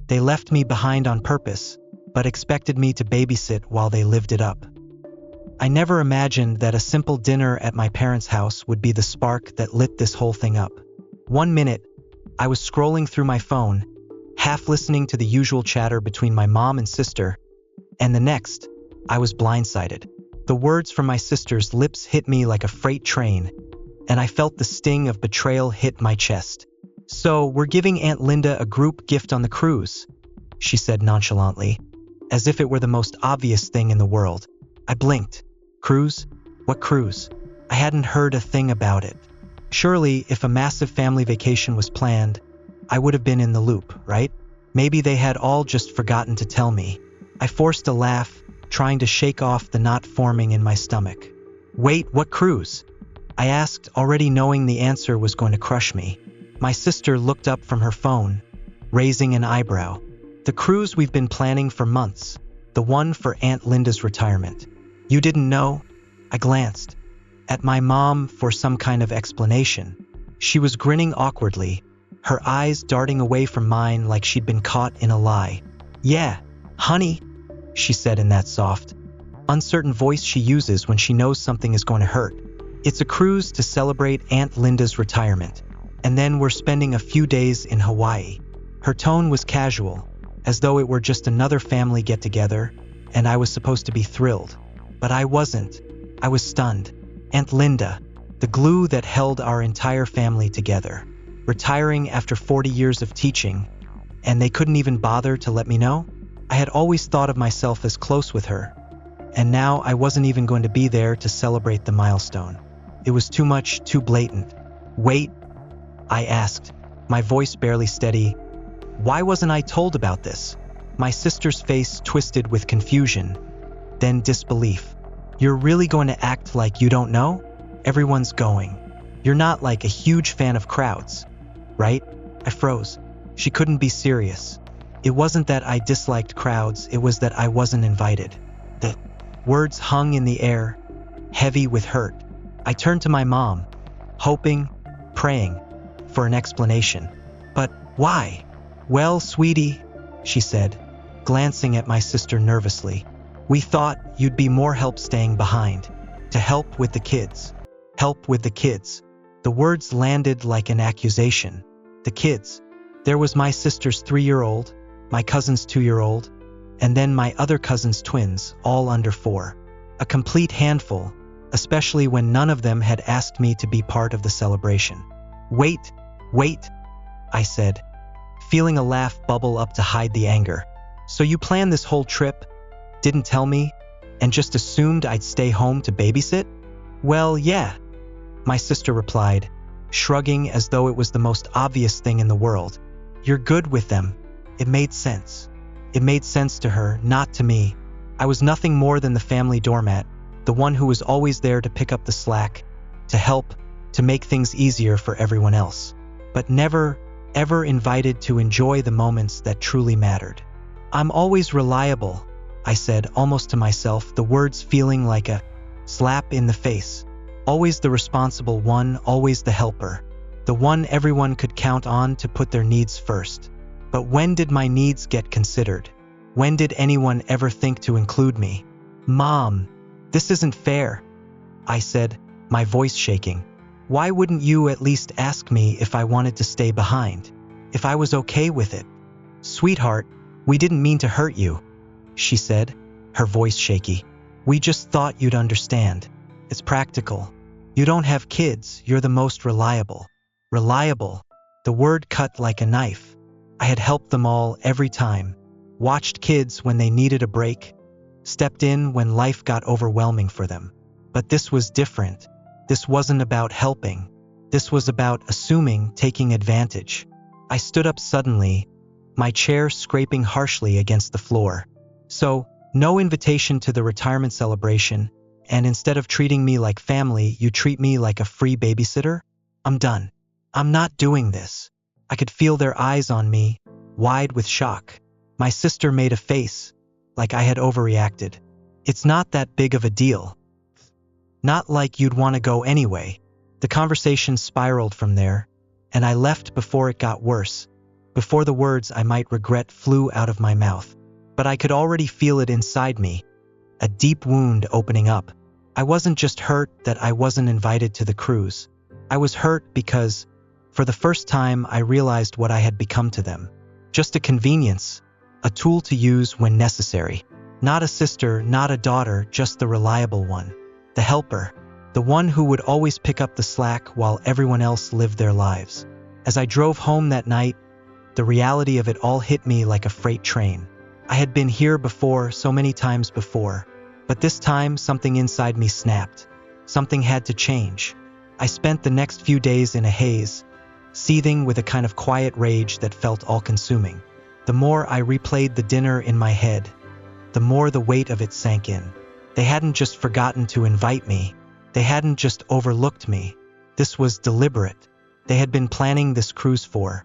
They left me behind on purpose, but expected me to babysit while they lived it up. I never imagined that a simple dinner at my parents' house would be the spark that lit this whole thing up. One minute, I was scrolling through my phone, half listening to the usual chatter between my mom and sister, and the next, I was blindsided. The words from my sister's lips hit me like a freight train, and I felt the sting of betrayal hit my chest. "So, we're giving Aunt Linda a group gift on the cruise," she said nonchalantly, as if it were the most obvious thing in the world. I blinked. Cruise? What cruise? I hadn't heard a thing about it. Surely, if a massive family vacation was planned, I would have been in the loop, right? Maybe they had all just forgotten to tell me. I forced a laugh, trying to shake off the knot forming in my stomach. "Wait, what cruise?" I asked, already knowing the answer was going to crush me. My sister looked up from her phone, raising an eyebrow. "The cruise we've been planning for months, the one for Aunt Linda's retirement." "You didn't know?" I glanced at my mom for some kind of explanation. She was grinning awkwardly, her eyes darting away from mine like she'd been caught in a lie. "Yeah, honey," she said in that soft, uncertain voice she uses when she knows something is going to hurt. "It's a cruise to celebrate Aunt Linda's retirement, and then we're spending a few days in Hawaii." Her tone was casual, as though it were just another family get-together, and I was supposed to be thrilled. But I wasn't. I was stunned. Aunt Linda, the glue that held our entire family together, retiring after 40 years of teaching, and they couldn't even bother to let me know? I had always thought of myself as close with her, and now I wasn't even going to be there to celebrate the milestone. It was too much, too blatant. "Wait," I asked, my voice barely steady. "Why wasn't I told about this?" My sister's face twisted with confusion, then disbelief. "You're really going to act like you don't know? Everyone's going. You're not like a huge fan of crowds, right?" I froze. She couldn't be serious. It wasn't that I disliked crowds, it was that I wasn't invited. The words hung in the air, heavy with hurt. I turned to my mom, hoping, praying, for an explanation. "But why?" "Well, sweetie," she said, glancing at my sister nervously, "we thought you'd be more help staying behind, to help with the kids." Help with the kids. The words landed like an accusation. The kids. There was my sister's 3-year-old, my cousin's 2-year-old, and then my other cousin's twins, all under 4. A complete handful, especially when none of them had asked me to be part of the celebration. Wait, I said, feeling a laugh bubble up to hide the anger. "So you planned this whole trip, didn't tell me, and just assumed I'd stay home to babysit?" "Well, yeah," my sister replied, shrugging as though it was the most obvious thing in the world. "You're good with them." It made sense. It made sense to her, not to me. I was nothing more than the family doormat, the one who was always there to pick up the slack, to help, to make things easier for everyone else. But never, ever invited to enjoy the moments that truly mattered. "I'm always reliable," I said, almost to myself, the words feeling like a slap in the face. Always the responsible one, always the helper. The one everyone could count on to put their needs first. But when did my needs get considered? When did anyone ever think to include me? "Mom, this isn't fair," I said, my voice shaking. "Why wouldn't you at least ask me if I wanted to stay behind? If I was okay with it?" "Sweetheart, we didn't mean to hurt you," she said, her voice shaky. "We just thought you'd understand. It's practical. You don't have kids, you're the most reliable." Reliable. The word cut like a knife. I had helped them all every time. Watched kids when they needed a break. Stepped in when life got overwhelming for them. But this was different. This wasn't about helping. This was about assuming, taking advantage. I stood up suddenly, my chair scraping harshly against the floor. "So, no invitation to the retirement celebration, and instead of treating me like family, you treat me like a free babysitter? I'm done. I'm not doing this." I could feel their eyes on me, wide with shock. My sister made a face, like I had overreacted. "It's not that big of a deal. Not like you'd want to go anyway." The conversation spiraled from there, and I left before it got worse. before the words I might regret flew out of my mouth. But I could already feel it inside me, a deep wound opening up. I wasn't just hurt that I wasn't invited to the cruise. I was hurt because, for the first time, I realized what I had become to them. Just a convenience, a tool to use when necessary. Not a sister, not a daughter, just the reliable one. The helper. The one who would always pick up the slack while everyone else lived their lives. As I drove home that night, the reality of it all hit me like a freight train. I had been here before, so many times before. But this time, something inside me snapped. Something had to change. I spent the next few days in a haze, seething with a kind of quiet rage that felt all-consuming. The more I replayed the dinner in my head, the more the weight of it sank in. They hadn't just forgotten to invite me. They hadn't just overlooked me. This was deliberate. They had been planning this cruise for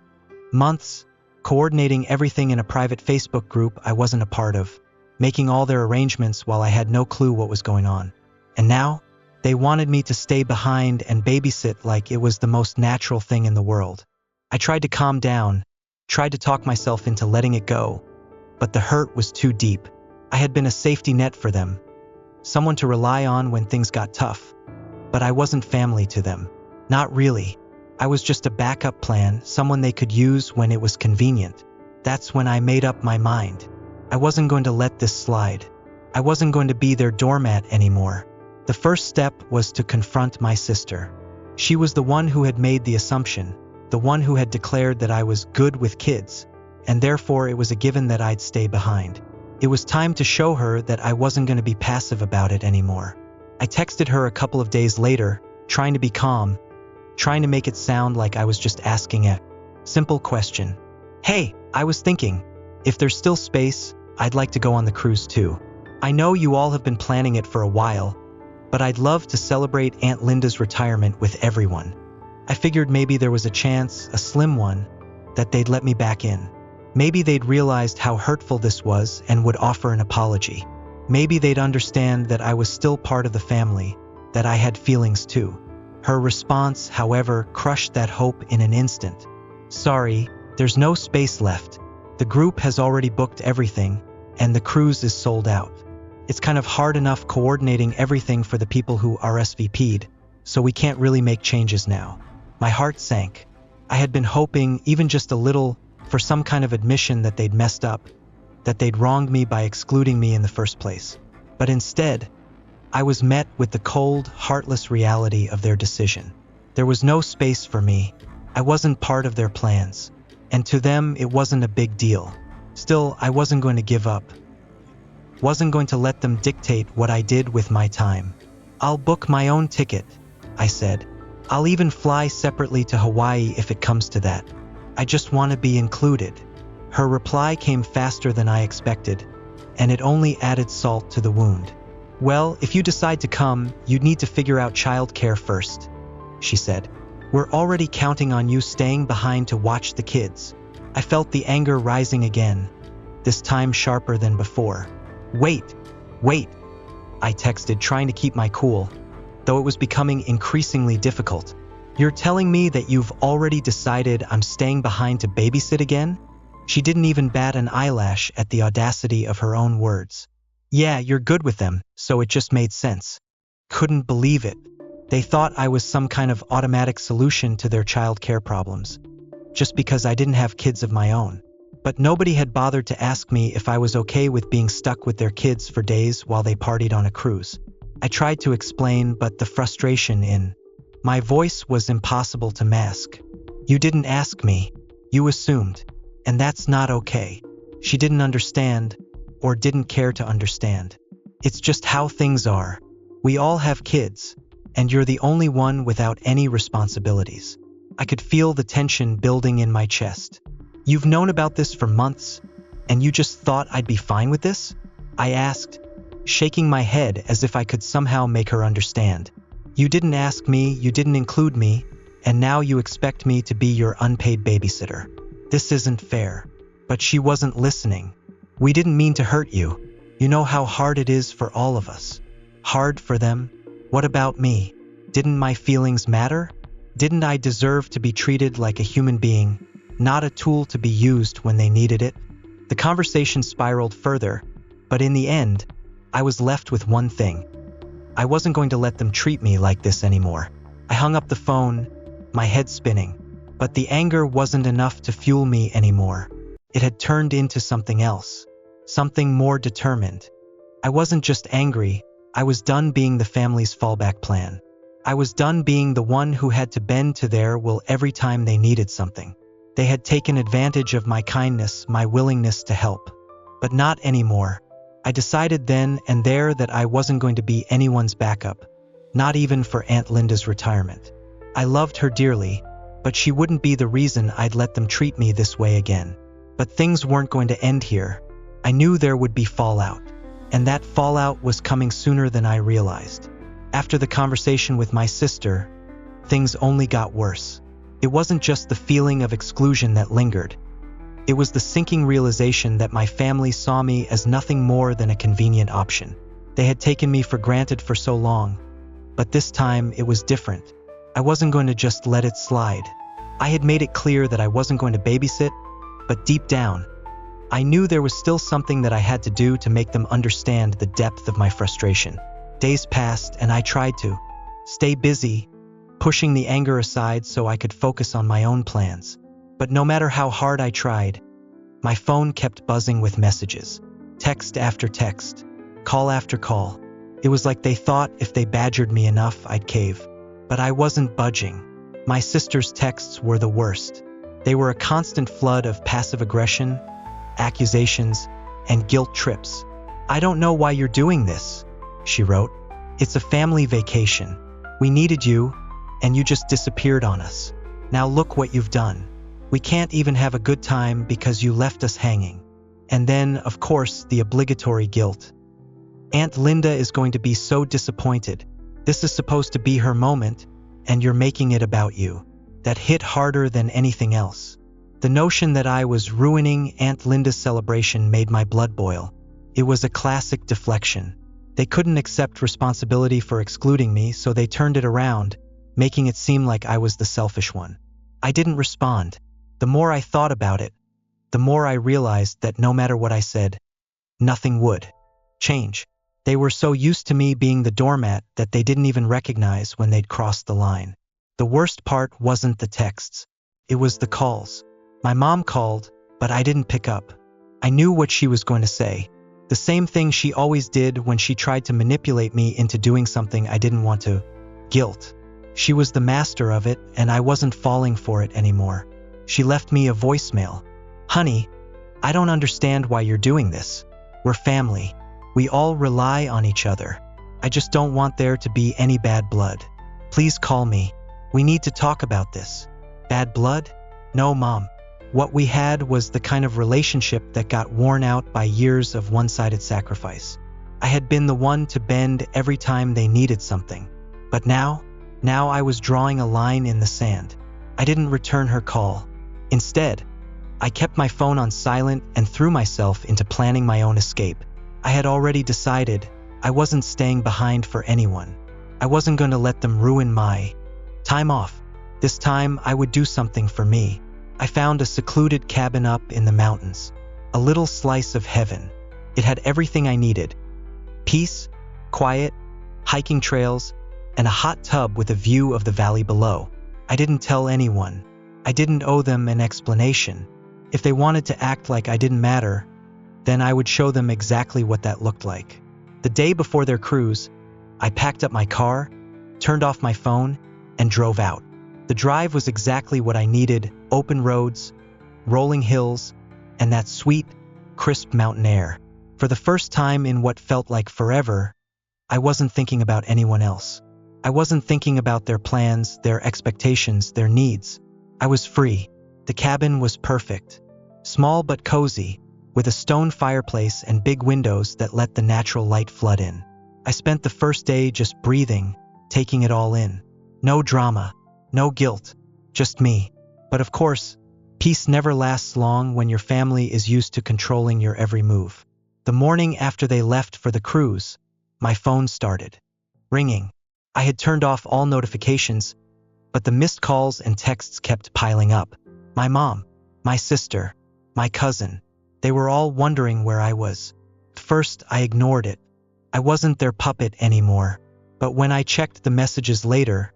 months, coordinating everything in a private Facebook group I wasn't a part of, making all their arrangements while I had no clue what was going on. And now, they wanted me to stay behind and babysit like it was the most natural thing in the world. I tried to calm down, tried to talk myself into letting it go, but the hurt was too deep. I had been a safety net for them, someone to rely on when things got tough. But I wasn't family to them. Not really. I was just a backup plan, someone they could use when it was convenient. That's when I made up my mind. I wasn't going to let this slide. I wasn't going to be their doormat anymore. The first step was to confront my sister. She was the one who had made the assumption, the one who had declared that I was good with kids, and therefore it was a given that I'd stay behind. It was time to show her that I wasn't going to be passive about it anymore. I texted her a couple of days later, trying to be calm, trying to make it sound like I was just asking a simple question. Hey, I was thinking, if there's still space, I'd like to go on the cruise too. I know you all have been planning it for a while, but I'd love to celebrate Aunt Linda's retirement with everyone. I figured maybe there was a chance, a slim one, that they'd let me back in. Maybe they'd realized how hurtful this was and would offer an apology. Maybe they'd understand that I was still part of the family, that I had feelings too. Her response, however, crushed that hope in an instant. Sorry, there's no space left. The group has already booked everything, and the cruise is sold out. It's kind of hard enough coordinating everything for the people who RSVP'd, so we can't really make changes now. My heart sank. I had been hoping, even just a little, for some kind of admission that they'd messed up, that they'd wronged me by excluding me in the first place. But instead, I was met with the cold, heartless reality of their decision. There was no space for me. I wasn't part of their plans. And to them, it wasn't a big deal. Still, I wasn't going to give up. Wasn't going to let them dictate what I did with my time. I'll book my own ticket, I said. I'll even fly separately to Hawaii if it comes to that. I just want to be included. Her reply came faster than I expected, and it only added salt to the wound. Well, if you decide to come, you'd need to figure out childcare first, she said. We're already counting on you staying behind to watch the kids. I felt the anger rising again, this time sharper than before. Wait, I texted, trying to keep my cool, though it was becoming increasingly difficult. You're telling me that you've already decided I'm staying behind to babysit again? She didn't even bat an eyelash at the audacity of her own words. Yeah, you're good with them, so it just made sense. Couldn't believe it. They thought I was some kind of automatic solution to their child care problems, just because I didn't have kids of my own. But nobody had bothered to ask me if I was okay with being stuck with their kids for days while they partied on a cruise. I tried to explain, but the frustration in my voice was impossible to mask. You didn't ask me. You assumed. And that's not okay. She didn't understand, or didn't care to understand. It's just how things are. We all have kids, and you're the only one without any responsibilities. I could feel the tension building in my chest. You've known about this for months, and you just thought I'd be fine with this? I asked, shaking my head as if I could somehow make her understand. You didn't ask me, you didn't include me, and now you expect me to be your unpaid babysitter. This isn't fair. But she wasn't listening. We didn't mean to hurt you. You know how hard it is for all of us. Hard for them? What about me? Didn't my feelings matter? Didn't I deserve to be treated like a human being, not a tool to be used when they needed it. The conversation spiraled further, but in the end, I was left with one thing. I wasn't going to let them treat me like this anymore. I hung up the phone, my head spinning, but the anger wasn't enough to fuel me anymore. It had turned into something else, something more determined. I wasn't just angry, I was done being the family's fallback plan. I was done being the one who had to bend to their will every time they needed something. They had taken advantage of my kindness, my willingness to help. But not anymore. I decided then and there that I wasn't going to be anyone's backup, not even for Aunt Linda's retirement. I loved her dearly, but she wouldn't be the reason I'd let them treat me this way again. But things weren't going to end here. I knew there would be fallout, and that fallout was coming sooner than I realized. After the conversation with my sister, things only got worse. It wasn't just the feeling of exclusion that lingered. It was the sinking realization that my family saw me as nothing more than a convenient option. They had taken me for granted for so long, but this time it was different. I wasn't going to just let it slide. I had made it clear that I wasn't going to babysit, but deep down, I knew there was still something that I had to do to make them understand the depth of my frustration. Days passed and I tried to stay busy, pushing the anger aside so I could focus on my own plans. But no matter how hard I tried, my phone kept buzzing with messages. Text after text, call after call. It was like they thought if they badgered me enough, I'd cave. But I wasn't budging. My sister's texts were the worst. They were a constant flood of passive aggression, accusations, and guilt trips. "I don't know why you're doing this," she wrote. "It's a family vacation. We needed you, and you just disappeared on us. Now look what you've done. We can't even have a good time because you left us hanging." And then, of course, the obligatory guilt. "Aunt Linda is going to be so disappointed. This is supposed to be her moment, and you're making it about you." That hit harder than anything else. The notion that I was ruining Aunt Linda's celebration made my blood boil. It was a classic deflection. They couldn't accept responsibility for excluding me, so they turned it around, making it seem like I was the selfish one. I didn't respond. The more I thought about it, the more I realized that no matter what I said, nothing would change. They were so used to me being the doormat that they didn't even recognize when they'd crossed the line. The worst part wasn't the texts. It was the calls. My mom called, but I didn't pick up. I knew what she was going to say. The same thing she always did when she tried to manipulate me into doing something I didn't want to. Guilt. She was the master of it, and I wasn't falling for it anymore. She left me a voicemail. "Honey, I don't understand why you're doing this. We're family. We all rely on each other. I just don't want there to be any bad blood. Please call me. We need to talk about this." Bad blood? No, Mom. What we had was the kind of relationship that got worn out by years of one-sided sacrifice. I had been the one to bend every time they needed something. But now I was drawing a line in the sand. I didn't return her call. Instead, I kept my phone on silent and threw myself into planning my own escape. I had already decided I wasn't staying behind for anyone. I wasn't going to let them ruin my time off. This time, I would do something for me. I found a secluded cabin up in the mountains, a little slice of heaven. It had everything I needed: peace, quiet, hiking trails, and a hot tub with a view of the valley below. I didn't tell anyone. I didn't owe them an explanation. If they wanted to act like I didn't matter, then I would show them exactly what that looked like. The day before their cruise, I packed up my car, turned off my phone, and drove out. The drive was exactly what I needed: open roads, rolling hills, and that sweet, crisp mountain air. For the first time in what felt like forever, I wasn't thinking about anyone else. I wasn't thinking about their plans, their expectations, their needs. I was free. The cabin was perfect. Small but cozy, with a stone fireplace and big windows that let the natural light flood in. I spent the first day just breathing, taking it all in. No drama, no guilt, just me. But of course, peace never lasts long when your family is used to controlling your every move. The morning after they left for the cruise, my phone started ringing. I had turned off all notifications, but the missed calls and texts kept piling up. My mom. my sister, my cousin. They were all wondering where I was. First, I ignored it. I wasn't their puppet anymore. But when I checked the messages later,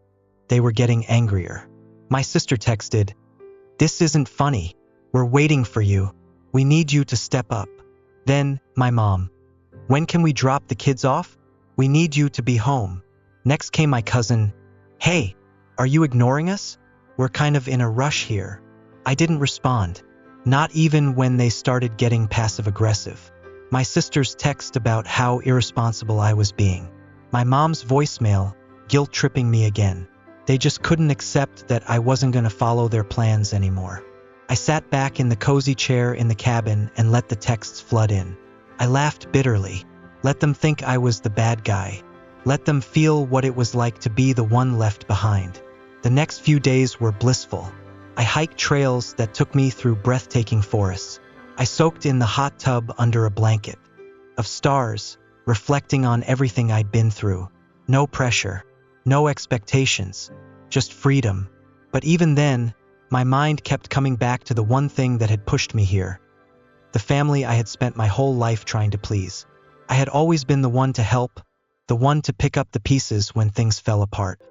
they were getting angrier. My sister texted, "This isn't funny. We're waiting for you. We need you to step up." Then, my mom, "When can we drop the kids off? We need you to be home." Next came my cousin, "Hey, are you ignoring us? We're kind of in a rush here." I didn't respond, not even when they started getting passive-aggressive. My sister's text about how irresponsible I was being. My mom's voicemail, guilt-tripping me again. They just couldn't accept that I wasn't going to follow their plans anymore. I sat back in the cozy chair in the cabin and let the texts flood in. I laughed bitterly. Let them think I was the bad guy. Let them feel what it was like to be the one left behind. The next few days were blissful. I hiked trails that took me through breathtaking forests. I soaked in the hot tub under a blanket of stars, reflecting on everything I'd been through. No pressure, no expectations, just freedom. But even then, my mind kept coming back to the one thing that had pushed me here. The family I had spent my whole life trying to please. I had always been the one to help, the one to pick up the pieces when things fell apart.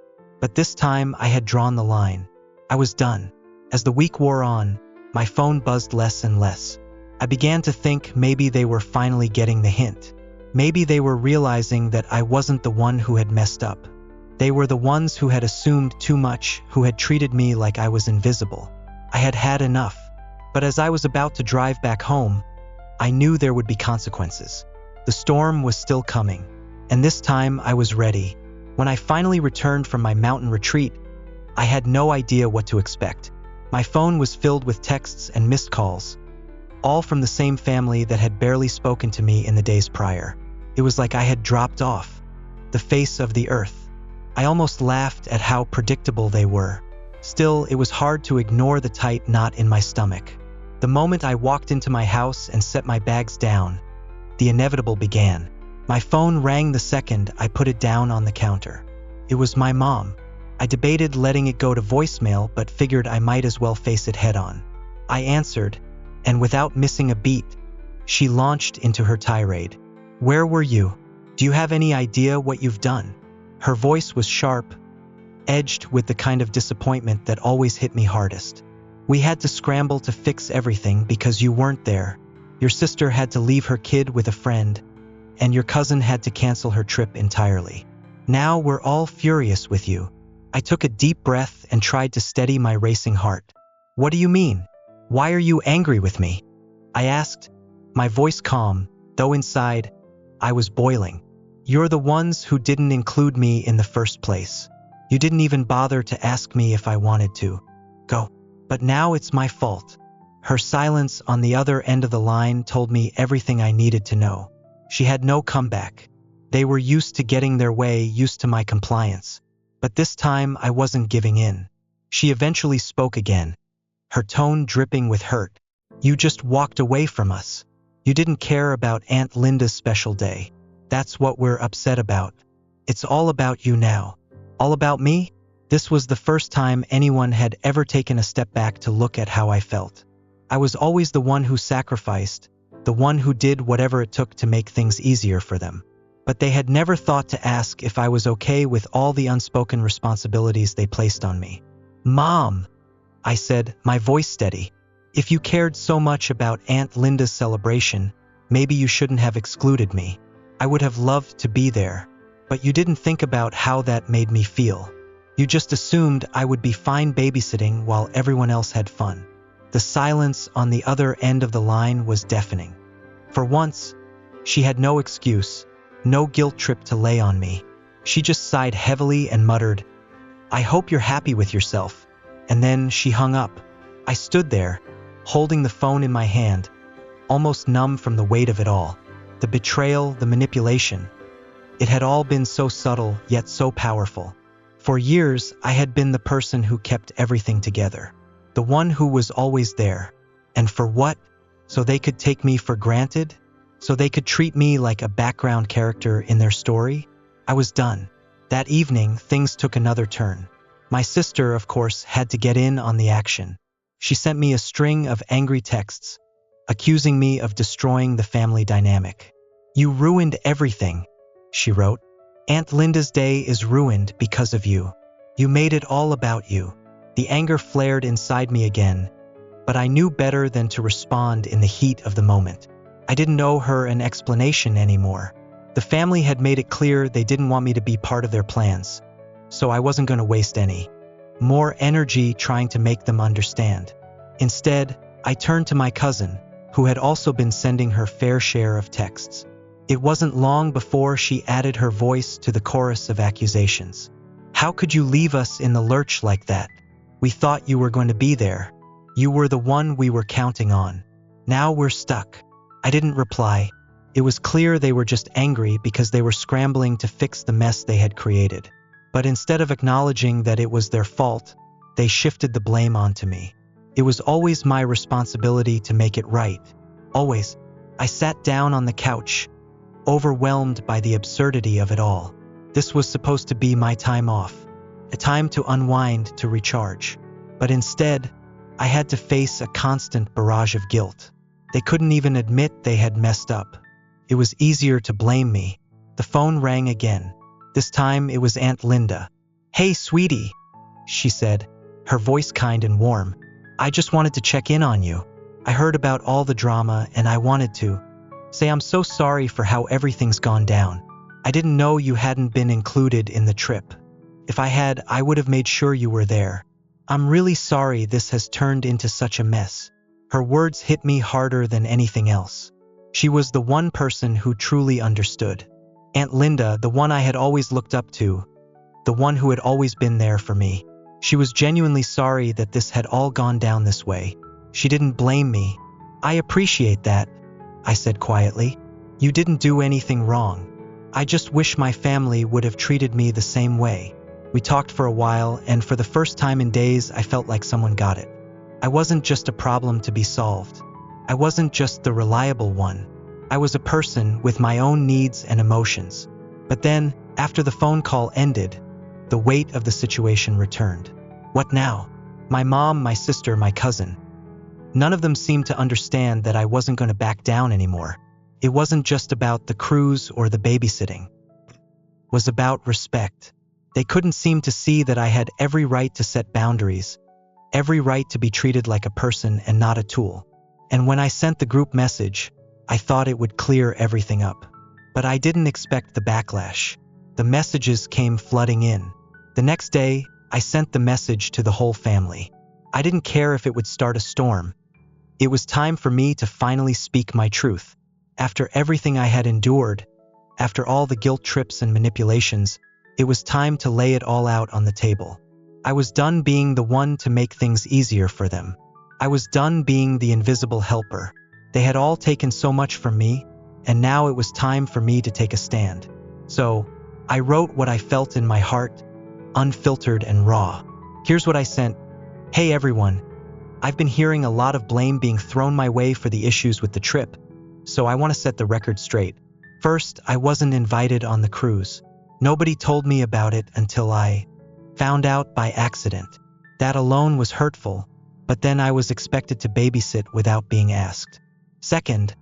But this time I had drawn the line. I was done. As the week wore on, my phone buzzed less and less. I began to think maybe they were finally getting the hint. Maybe they were realizing that I wasn't the one who had messed up. They were the ones who had assumed too much, who had treated me like I was invisible. I had had enough. But as I was about to drive back home, I knew there would be consequences. The storm was still coming, and this time I was ready. When I finally returned from my mountain retreat, I had no idea what to expect. My phone was filled with texts and missed calls, all from the same family that had barely spoken to me in the days prior. It was like I had dropped off the face of the earth. I almost laughed at how predictable they were. Still, it was hard to ignore the tight knot in my stomach. The moment I walked into my house and set my bags down, the inevitable began. My phone rang the second I put it down on the counter. It was my mom. I debated letting it go to voicemail, but figured I might as well face it head-on. I answered, and without missing a beat, she launched into her tirade. "Where were you? Do you have any idea what you've done?" Her voice was sharp, edged with the kind of disappointment that always hit me hardest. "We had to scramble to fix everything because you weren't there. Your sister had to leave her kid with a friend, and your cousin had to cancel her trip entirely. Now we're all furious with you." I took a deep breath and tried to steady my racing heart. "What do you mean? Why are you angry with me?" I asked, my voice calm, though inside, I was boiling. "You're the ones who didn't include me in the first place. You didn't even bother to ask me if I wanted to go. But now it's my fault." Her silence on the other end of the line told me everything I needed to know. She had no comeback. They were used to getting their way, used to my compliance. But this time I wasn't giving in. She eventually spoke again, her tone dripping with hurt. "You just walked away from us. You didn't care about Aunt Linda's special day. That's what we're upset about. It's all about you now." All about me? This was the first time anyone had ever taken a step back to look at how I felt. I was always the one who sacrificed, the one who did whatever it took to make things easier for them. But they had never thought to ask if I was okay with all the unspoken responsibilities they placed on me. "Mom," I said, my voice steady, "if you cared so much about Aunt Linda's celebration, maybe you shouldn't have excluded me. I would have loved to be there. But you didn't think about how that made me feel. You just assumed I would be fine babysitting while everyone else had fun." The silence on the other end of the line was deafening. For once, she had no excuse, no guilt trip to lay on me. She just sighed heavily and muttered, "I hope you're happy with yourself." And then she hung up. I stood there, holding the phone in my hand, almost numb from the weight of it all. The betrayal, the manipulation. It had all been so subtle, yet so powerful. For years, I had been the person who kept everything together. The one who was always there. And for what? So they could take me for granted? So they could treat me like a background character in their story? I was done. That evening, things took another turn. My sister, of course, had to get in on the action. She sent me a string of angry texts, accusing me of destroying the family dynamic. "You ruined everything," she wrote. "Aunt Linda's day is ruined because of you. You made it all about you." The anger flared inside me again, but I knew better than to respond in the heat of the moment. I didn't owe her an explanation anymore. The family had made it clear they didn't want me to be part of their plans, so I wasn't going to waste any more energy trying to make them understand. Instead, I turned to my cousin, who had also been sending her fair share of texts. It wasn't long before she added her voice to the chorus of accusations. "How could you leave us in the lurch like that? We thought you were going to be there. You were the one we were counting on. Now we're stuck." I didn't reply. It was clear they were just angry because they were scrambling to fix the mess they had created. But instead of acknowledging that it was their fault, they shifted the blame onto me. It was always my responsibility to make it right. Always. I sat down on the couch, overwhelmed by the absurdity of it all. This was supposed to be my time off, a time to unwind, to recharge. But instead, I had to face a constant barrage of guilt. They couldn't even admit they had messed up. It was easier to blame me. The phone rang again. This time it was Aunt Linda. "Hey, sweetie," she said, her voice kind and warm. "I just wanted to check in on you. I heard about all the drama and I wanted to say I'm so sorry for how everything's gone down. I didn't know you hadn't been included in the trip. If I had, I would have made sure you were there. I'm really sorry this has turned into such a mess." Her words hit me harder than anything else. She was the one person who truly understood. Aunt Linda, the one I had always looked up to, the one who had always been there for me. She was genuinely sorry that this had all gone down this way. She didn't blame me. "I appreciate that," I said quietly. "You didn't do anything wrong. I just wish my family would have treated me the same way." We talked for a while, and for the first time in days, I felt like someone got it. I wasn't just a problem to be solved. I wasn't just the reliable one. I was a person with my own needs and emotions. But then, after the phone call ended, the weight of the situation returned. What now? My mom, my sister, my cousin. None of them seemed to understand that I wasn't going to back down anymore. It wasn't just about the cruise or the babysitting. It was about respect. They couldn't seem to see that I had every right to set boundaries, every right to be treated like a person and not a tool. And when I sent the group message, I thought it would clear everything up. But I didn't expect the backlash. The messages came flooding in. The next day, I sent the message to the whole family. I didn't care if it would start a storm. It was time for me to finally speak my truth. After everything I had endured, after all the guilt trips and manipulations, it was time to lay it all out on the table. I was done being the one to make things easier for them. I was done being the invisible helper. They had all taken so much from me, and now it was time for me to take a stand. So, I wrote what I felt in my heart, unfiltered and raw. Here's what I sent. "Hey everyone, I've been hearing a lot of blame being thrown my way for the issues with the trip, so I want to set the record straight. First, I wasn't invited on the cruise. Nobody told me about it until I found out by accident. That alone was hurtful, but then I was expected to babysit without being asked. Second,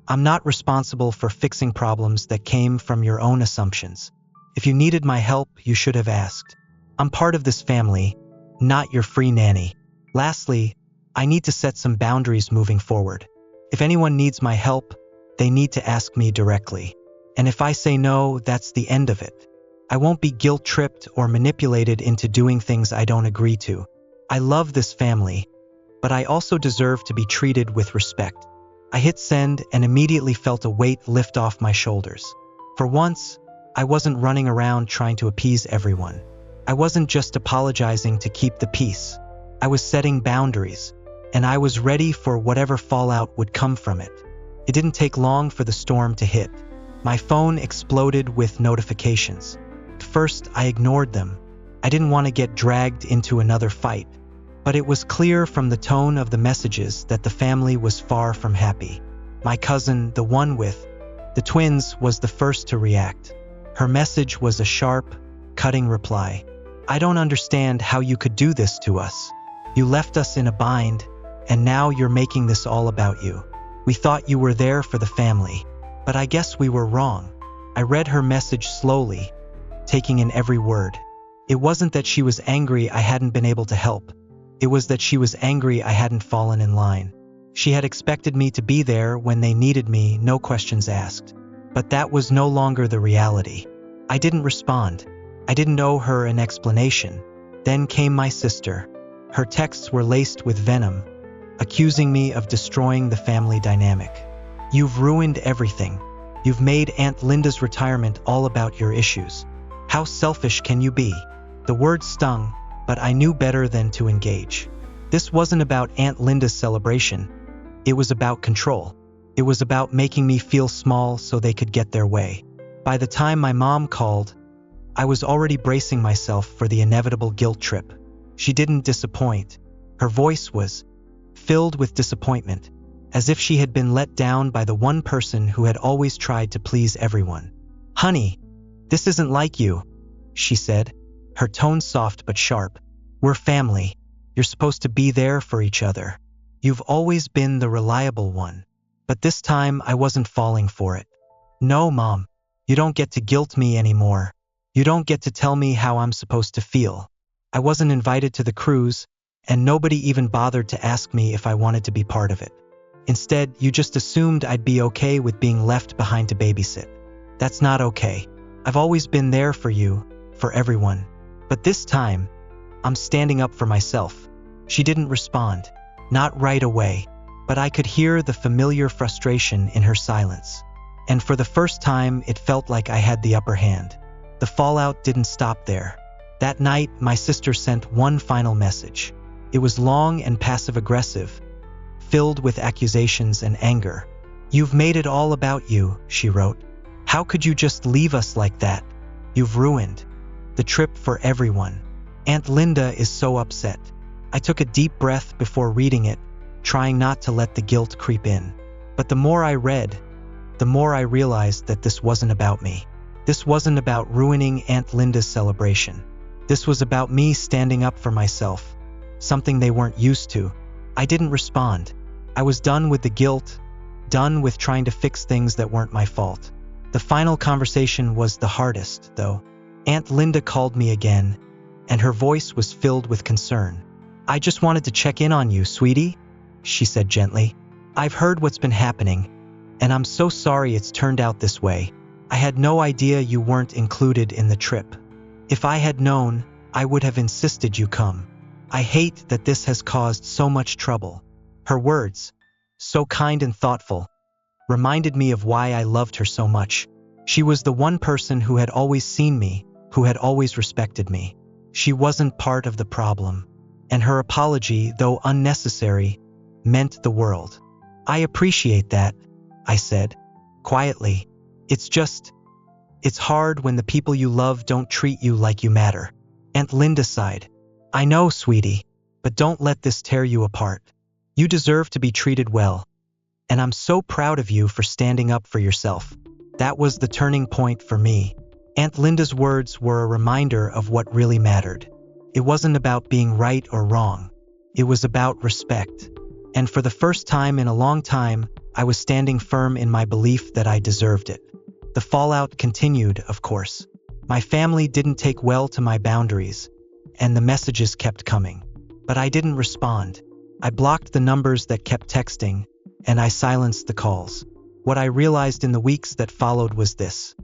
I'm not responsible for fixing problems that came from your own assumptions. If you needed my help, you should have asked. I'm part of this family, not your free nanny. Lastly, I need to set some boundaries moving forward. If anyone needs my help, they need to ask me directly. And if I say no, that's the end of it. I won't be guilt-tripped or manipulated into doing things I don't agree to. I love this family, but I also deserve to be treated with respect." I hit send and immediately felt a weight lift off my shoulders. For once, I wasn't running around trying to appease everyone. I wasn't just apologizing to keep the peace. I was setting boundaries, and I was ready for whatever fallout would come from it. It didn't take long for the storm to hit. My phone exploded with notifications. At first, I ignored them. I didn't want to get dragged into another fight. But it was clear from the tone of the messages that the family was far from happy. My cousin, the one with the twins, was the first to react. Her message was a sharp, cutting reply. "I don't understand how you could do this to us. You left us in a bind, and now you're making this all about you. We thought you were there for the family, but I guess we were wrong." I read her message slowly, taking in every word. It wasn't that she was angry I hadn't been able to help. It was that she was angry I hadn't fallen in line. She had expected me to be there when they needed me, no questions asked. But that was no longer the reality. I didn't respond. I didn't owe her an explanation. Then came my sister. Her texts were laced with venom, accusing me of destroying the family dynamic. "You've ruined everything. You've made Aunt Linda's retirement all about your issues. How selfish can you be?" The words stung, but I knew better than to engage. This wasn't about Aunt Linda's celebration. It was about control. It was about making me feel small so they could get their way. By the time my mom called, I was already bracing myself for the inevitable guilt trip. She didn't disappoint. Her voice was filled with disappointment, as if she had been let down by the one person who had always tried to please everyone. "Honey, this isn't like you," she said, her tone soft but sharp. "We're family. You're supposed to be there for each other. You've always been the reliable one." But this time I wasn't falling for it. "No, Mom, you don't get to guilt me anymore. You don't get to tell me how I'm supposed to feel. I wasn't invited to the cruise, and nobody even bothered to ask me if I wanted to be part of it. Instead, you just assumed I'd be okay with being left behind to babysit. That's not okay. I've always been there for you, for everyone. But this time, I'm standing up for myself." She didn't respond, not right away, but I could hear the familiar frustration in her silence. And for the first time, it felt like I had the upper hand. The fallout didn't stop there. That night, my sister sent one final message. It was long and passive-aggressive, filled with accusations and anger. "You've made it all about you," she wrote. "How could you just leave us like that? You've ruined the trip for everyone. Aunt Linda is so upset." I took a deep breath before reading it, trying not to let the guilt creep in. But the more I read, the more I realized that this wasn't about me. This wasn't about ruining Aunt Linda's celebration. This was about me standing up for myself, something they weren't used to. I didn't respond. I was done with the guilt, done with trying to fix things that weren't my fault. The final conversation was the hardest, though. Aunt Linda called me again, and her voice was filled with concern. "I just wanted to check in on you, sweetie," she said gently. "I've heard what's been happening, and I'm so sorry it's turned out this way. I had no idea you weren't included in the trip. If I had known, I would have insisted you come. I hate that this has caused so much trouble." Her words, so kind and thoughtful, reminded me of why I loved her so much. She was the one person who had always seen me, who had always respected me. She wasn't part of the problem, and her apology, though unnecessary, meant the world. "I appreciate that," I said, quietly. It's hard when the people you love don't treat you like you matter." Aunt Linda sighed. "I know, sweetie, but don't let this tear you apart. You deserve to be treated well, and I'm so proud of you for standing up for yourself." That was the turning point for me. Aunt Linda's words were a reminder of what really mattered. It wasn't about being right or wrong. It was about respect. And for the first time in a long time, I was standing firm in my belief that I deserved it. The fallout continued, of course. My family didn't take well to my boundaries, and the messages kept coming. But I didn't respond. I blocked the numbers that kept texting, and I silenced the calls. What I realized in the weeks that followed was this.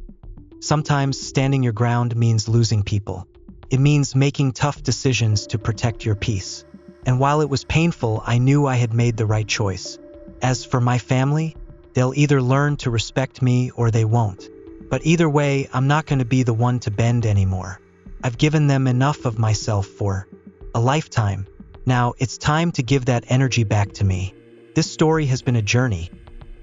Sometimes standing your ground means losing people. It means making tough decisions to protect your peace. And while it was painful, I knew I had made the right choice. As for my family, they'll either learn to respect me or they won't. But either way, I'm not going to be the one to bend anymore. I've given them enough of myself for a lifetime. Now it's time to give that energy back to me. This story has been a journey,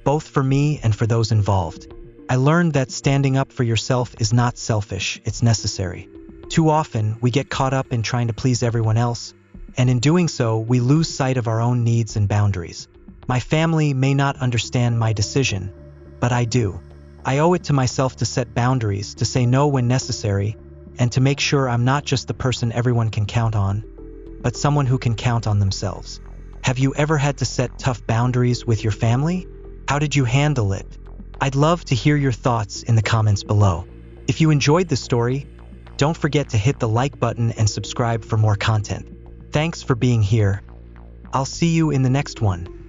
both for me and for those involved. I learned that standing up for yourself is not selfish, it's necessary. Too often, we get caught up in trying to please everyone else, and in doing so, we lose sight of our own needs and boundaries. My family may not understand my decision, but I do. I owe it to myself to set boundaries, to say no when necessary, and to make sure I'm not just the person everyone can count on, but someone who can count on themselves. Have you ever had to set tough boundaries with your family? How did you handle it? I'd love to hear your thoughts in the comments below. If you enjoyed this story, don't forget to hit the like button and subscribe for more content. Thanks for being here. I'll see you in the next one.